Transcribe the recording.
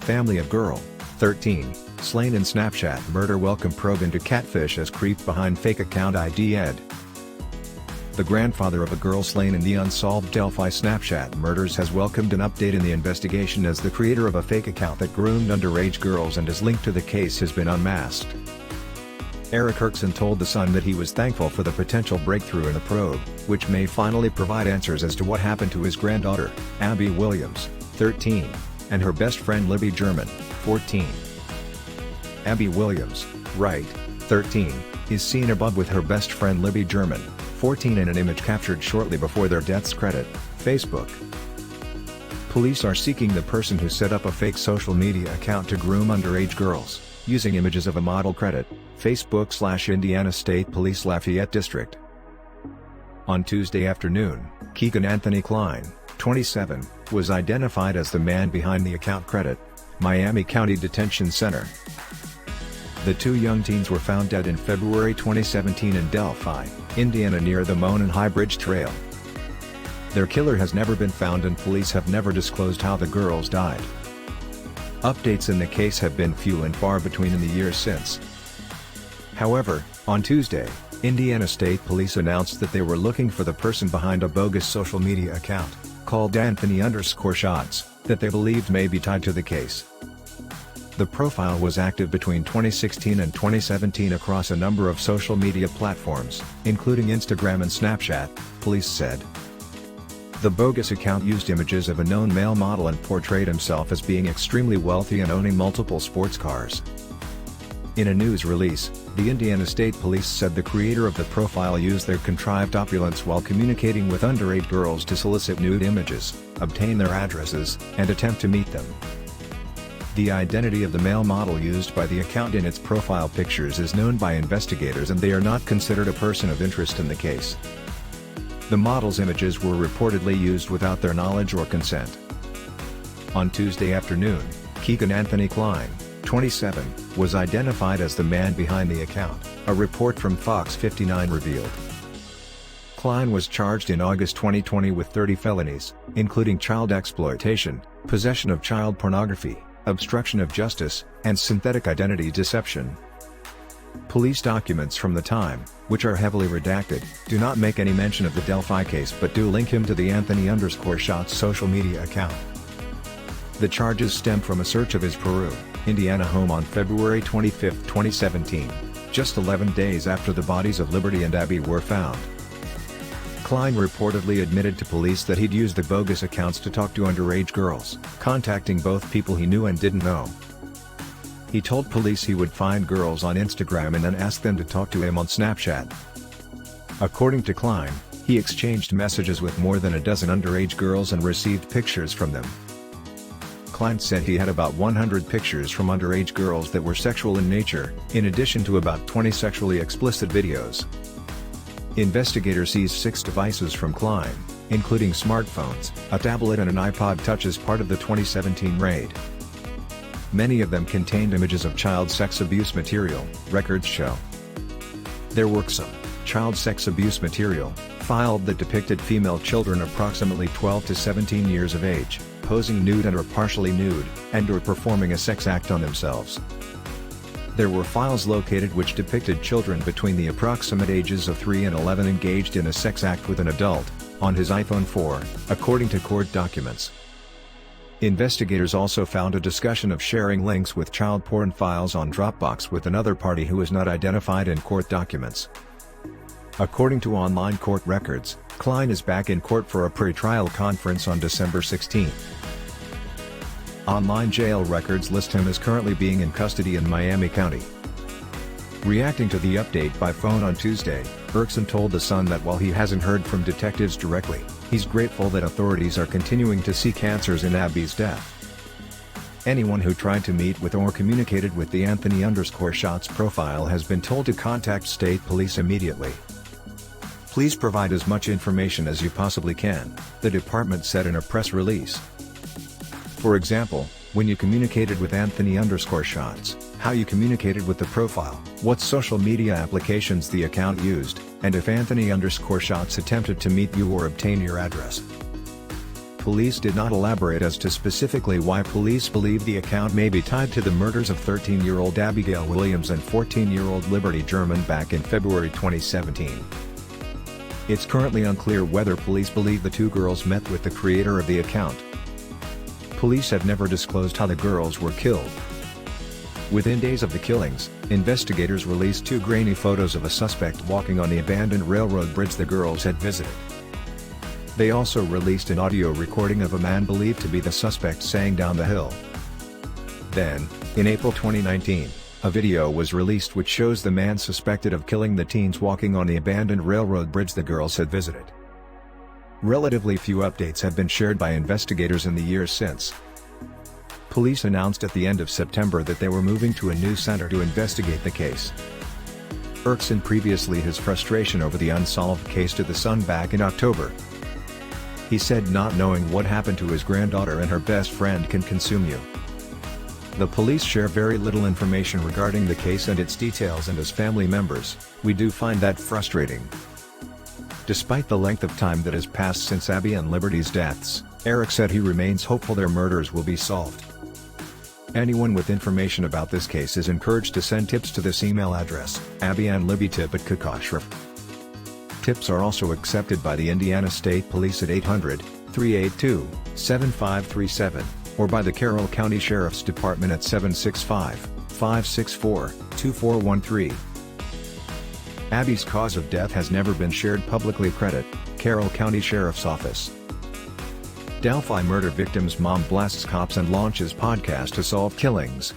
Family of girl, 13, slain in Snapchat murder. Welcome probe into catfish as creep behind fake account ID Ed. The grandfather of a girl slain in the unsolved Delphi Snapchat murders has welcomed an update in the investigation as the creator of a fake account that groomed underage girls and is linked to the case has been unmasked. Erksin told The Sun that he was thankful for the potential breakthrough in the probe, which may finally provide answers as to what happened to his granddaughter, Abby Williams, 13, and her best friend Libby German, 14. Abby Williams, right, 13, is seen above with her best friend Libby German, 14, in an image captured shortly before their deaths. Credit, Facebook. Police are seeking the person who set up a fake social media account to groom underage girls, using images of a model. Credit, Facebook / Indiana State Police Lafayette District. On Tuesday afternoon, Keegan Anthony Klein, 27, was identified as the man behind the account. Credit, Miami County Detention Center. The two young teens were found dead in February 2017 in Delphi, Indiana near the Monon High Bridge Trail. Their killer has never been found and police have never disclosed how the girls died. Updates in the case have been few and far between in the years since. However, on Tuesday, Indiana State Police announced that they were looking for the person behind a bogus social media account, called Anthony_shots, that they believed may be tied to the case. The profile was active between 2016 and 2017 across a number of social media platforms, including Instagram and Snapchat, police said. The bogus account used images of a known male model and portrayed himself as being extremely wealthy and owning multiple sports cars. In a news release, the Indiana State Police said the creator of the profile used their contrived opulence while communicating with underage girls to solicit nude images, obtain their addresses, and attempt to meet them. The identity of the male model used by the account in its profile pictures is known by investigators and they are not considered a person of interest in the case. The model's images were reportedly used without their knowledge or consent. On Tuesday afternoon, Keegan Anthony Klein, 27, was identified as the man behind the account, a report from Fox 59 revealed. Klein was charged in August 2020 with 30 felonies, including child exploitation, possession of child pornography, obstruction of justice, and synthetic identity deception. Police documents from the time, which are heavily redacted, do not make any mention of the Delphi case but do link him to the Anthony_shots social media account. The charges stem from a search of his Peru, Indiana home on February 25, 2017, just 11 days after the bodies of Liberty and Abby were found. Klein reportedly admitted to police that he'd used the bogus accounts to talk to underage girls, contacting both people he knew and didn't know. He told police he would find girls on Instagram and then ask them to talk to him on Snapchat. According to Klein, he exchanged messages with more than a dozen underage girls and received pictures from them. Klein said he had about 100 pictures from underage girls that were sexual in nature, in addition to about 20 sexually explicit videos. Investigators seized 6 devices from Klein, including smartphones, a tablet and an iPod Touch as part of the 2017 raid. Many of them contained images of child sex abuse material, records show. There were some child sex abuse material filed that depicted female children approximately 12 to 17 years of age, posing nude and or partially nude, and or performing a sex act on themselves. There were files located which depicted children between the approximate ages of 3 and 11 engaged in a sex act with an adult, on his iPhone 4, according to court documents. Investigators also found a discussion of sharing links with child porn files on Dropbox with another party who is not identified in court documents. According to online court records, Klein is back in court for a pre-trial conference on December 16. Online jail records list him as currently being in custody in Miami County. Reacting to the update by phone on Tuesday, Erksin told The Sun that while he hasn't heard from detectives directly, he's grateful that authorities are continuing to seek answers in Abby's death. Anyone who tried to meet with or communicated with the Anthony_shots profile has been told to contact state police immediately. Please provide as much information as you possibly can, the department said in a press release. For example, when you communicated with Anthony_shots, how you communicated with the profile, what social media applications the account used, and if Anthony_shots attempted to meet you or obtain your address. Police did not elaborate as to specifically why police believe the account may be tied to the murders of 13-year-old Abigail Williams and 14-year-old Libby German back in February 2017. It's currently unclear whether police believe the two girls met with the creator of the account. Police have never disclosed how the girls were killed. Within days of the killings, investigators released two grainy photos of a suspect walking on the abandoned railroad bridge the girls had visited. They also released an audio recording of a man believed to be the suspect saying "down the hill." Then, in April 2019, a video was released which shows the man suspected of killing the teens walking on the abandoned railroad bridge the girls had visited. Relatively few updates have been shared by investigators in the years since. Police announced at the end of September that they were moving to a new center to investigate the case. Erksin previously his frustration over the unsolved case to The Sun back in October. He said not knowing what happened to his granddaughter and her best friend can consume you. The police share very little information regarding the case and its details, and as family members, we do find that frustrating. Despite the length of time that has passed since Abby and Liberty's deaths, Eric said he remains hopeful their murders will be solved. Anyone with information about this case is encouraged to send tips to this email address, abbyandlibbytip@kkoshref. Tips are also accepted by the Indiana State Police at 800-382-7537, or by the Carroll County Sheriff's Department at 765-564-2413. Abby's cause of death has never been shared publicly. Credit, Carroll County Sheriff's Office. Delphi murder victim's mom blasts cops and launches podcast to solve killings.